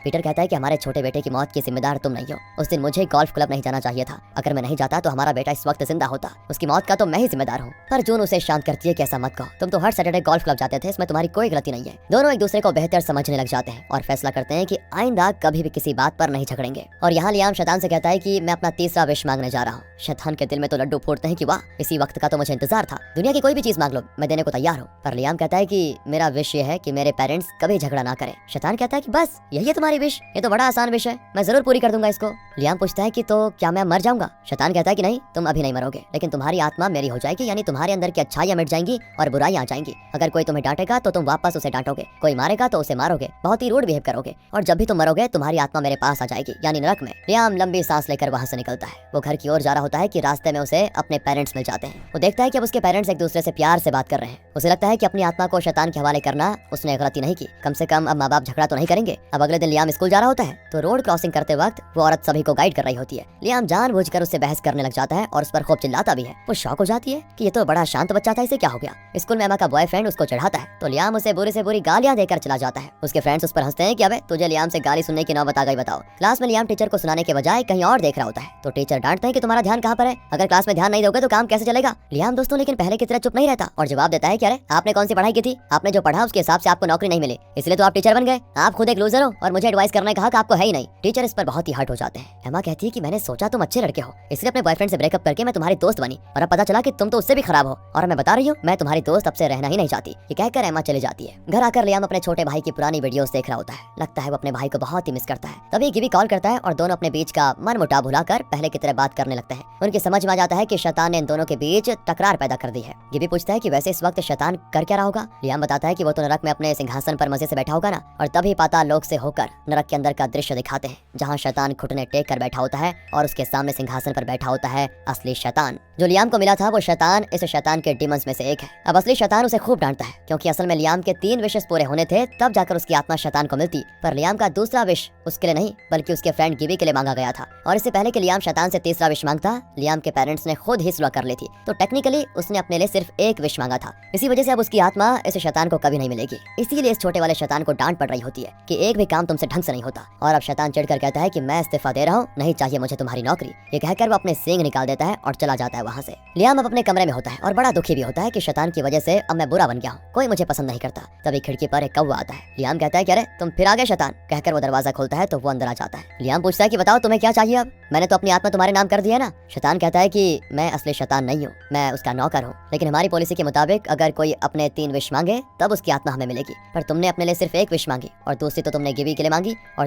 Peter कहता है कि हमारे छोटे बेटे की मौत की जिम्मेदार तुम नहीं हो। उस दिन मुझे गोल्फ क्लब नहीं जाना चाहिए था। अगर मैं नहीं जाता तो हमारा बेटा इस वक्त जिंदा होता। उसकी मौत का तो मैं ही जिम्मेदार हूँ। पर जून उसे शांत करती है कि ऐसा मत कहो, तुम तो हर सैटरडे गोल्फ क्लब जाते थे, इसमें तुम्हारी कोई गलती नहीं है। दोनों एक दूसरे को बेहतर समझने लग जाते हैं और फैसला करते हैं कि आइंदा कभी भी किसी बात पर नहीं झगड़ेंगे। और यहाँ लियाम शैतान से कहता है कि मैं अपना तीसरा विश मांगने जा रहा हूँ। शैतान के दिल में तो लड्डू फूटते हैं कि वाह, इसी वक्त का तो मुझे इंतजार था। दुनिया की कोई भी चीज मांग लो, मैं देने को तैयार हूँ। पर लियाम कहता है कि मेरा विश ये है कि मेरे पेरेंट्स कभी झगड़ा ना करें। शैतान कहता है कि बस यही है तुम्हारी विश, ये तो बड़ा आसान विश है, मैं जरूर पूरी कर दूंगा इसको। लियाम पूछता है कि तो क्या मैं मर जाऊंगा? शैतान कहता है कि नहीं, तुम अभी नहीं मरोगे, लेकिन तुम्हारी आत्मा मेरी हो जाएगी, यानी तुम्हारे अंदर की अच्छाइयां मिट जाएंगी और बुराइयां आ जाएंगी। अगर कोई तुम्हें डांटेगा तो तुम वापस उसे डांटोगे, कोई मारेगा तो उसे मारोगे, बहुत ही रूड बिहेव करोगे, और जब भी तुम मरोगे तुम्हारी आत्मा मेरे पास आ जाएगी, यानी नरक में। लियाम लंबी सांस लेकर वहाँ से निकलता है। वो घर की ओर जा रहा होता है कि रास्ते में उसे अपने पेरेंट्स मिल जाते हैं। वो देखता है कि अब उसके पेरेंट्स एक दूसरे से प्यार से बात कर रहे हैं। उसे लगता है कि अपनी आत्मा को शैतान के हवाले करना उसने गलती नहीं की, कम से कम अब माँ बाप झगड़ा तो नहीं करेंगे। अब अगले दिन लियाम स्कूल जा रहा होता है तो रोड क्रॉसिंग करते वक्त वो औरत सभी को गाइड कर रही होती है। लियाम जानबूझकर उससे बहस करने लग जाता है और उस पर खूब चिल्लाता भी है। वो शॉक हो जाती है कि ये तो बड़ा शांत बच्चा था, इसे क्या हो गया। स्कूल में एमा का बॉयफ्रेंड उसको चढ़ाता है तो लियाम उसे बुरी से बुरी गालियां देकर चला जाता है। उसके फ्रेंड्स उस पर हंसते हैं कि अबे तुझे लियाम से गाली सुनने की नौबत आ गई, बताओ। क्लास में लियाम टीचर को सुनाने के बजाय कहीं और देख रहा होता है तो टीचर डांटते हैं कि तुम्हारा ध्यान कहाँ पर है, अगर क्लास में ध्यान नहीं दोगे तो काम कैसे चलेगा। लियाम दोस्तों लेकिन पहले की तरह चुप नहीं रहता और जवाब देता है कि अरे आपने कौन सी पढ़ाई की थी, आपने जो पढ़ा उसके हिसाब से आपको नौकरी नहीं मिली, इसलिए तो आप टीचर बन गए। आप खुद एक लूजर हो और मुझे एडवाइस करने का हक आपको है ही नहीं। टीचर इस पर बहुत ही हर्ट हो जाते हैं। एमा कहती है कि मैंने सोचा तुम अच्छे लड़के हो, इसलिए अपने बॉयफ्रेंड से ब्रेकअप करके मैं तुम्हारी दोस्त बनी, और अब पता चला कि तुम तो उससे भी खराब हो, और मैं बता रही हूँ मैं तुम्हारी दोस्त अब से रहना ही नहीं चाहती। ये कहकर एमा चली जाती है। घर आकर लियाम अपने छोटे भाई की पुरानी वीडियोस देख रहा होता है। लगता है वो अपने भाई को बहुत ही मिस करता है। तभी गिबी कॉल करता है और दोनों अपने बीच का मन मुटाव भुलाकर पहले की तरह बात करने लगते हैं। उनकी समझ में आ जाता है कि शैतान ने इन दोनों के बीच तकरार पैदा कर दी है। गिबी पूछता है कि वैसे इस वक्त शैतान कर क्या रहा होगा। लियाम बताता है कि वो तो नरक में अपने सिंहासन पर मजे से बैठा होगा ना, और तभी पाताल लोक से होकर नरक के अंदर का दृश्य दिखाते हैं जहाँ शैतान घुटने टेक कर बैठा होता है और उसके सामने सिंहासन पर बैठा होता है असली शैतान। जो लियाम को मिला था वो शैतान इस शैतान के डिमंस में से एक है। अब असली शैतान उसे खूब डांटता है क्योंकि असल में लियाम के 3 विशेस पूरे होने थे, तब जाकर उसकी आत्मा शैतान को मिलती। पर लियाम का दूसरा विश उसके लिए नहीं बल्कि उसके फ्रेंड गिबी के लिए मांगा गया था, और इससे पहले कि लियाम शैतान से तीसरा विश मांगता, लियाम के पेरेंट्स ने खुद ही सुलह कर ली थी, तो टेक्निकली उसने अपने लिए सिर्फ एक विश मांगा था। इसी वजह से अब उसकी आत्मा इस शैतान को कभी नहीं मिलेगी। इसीलिए इस छोटे वाले शैतान को डांट पड़ रही होती है कि एक भी काम तुमसे ढंग से नहीं होता। और अब शैतान चिढ़कर कहता है कि मैं इस्तीफा दे रहा हूँ, नहीं चाहिए मुझे तुम्हारी नौकरी। ये कहकर वो अपने सींग निकाल देता है और चला जाता है वहाँ से। लियाम अब अपने कमरे में होता है और बड़ा दुखी भी होता है कि शैतान की वजह से अब मैं बुरा बन गया हूँ, कोई मुझे पसंद नहीं करता। तभी खिड़की पर एक कौवा आता है। लियाम कहता है कि अरे तुम फिर आ गए शैतान। कहकर वो दरवाजा खोलता है तो वो अंदर आ जाता है। लियाम पूछता है कि बताओ तुम्हें क्या चाहिए अब, मैंने तो अपनी आत्मा तुम्हारे नाम कर दी है ना। शैतान कहता है कि मैं असली शैतान नहीं हूँ, मैं उसका नौकर हूँ, लेकिन हमारी पॉलिसी के मुताबिक अगर कोई अपने 3 विश मांगे तब उसकी आत्मा हमें मिलेगी, पर तुमने अपने लिए सिर्फ एक विश मांगी और दूसरी तो तुमने गिबी के लिए मांगी, और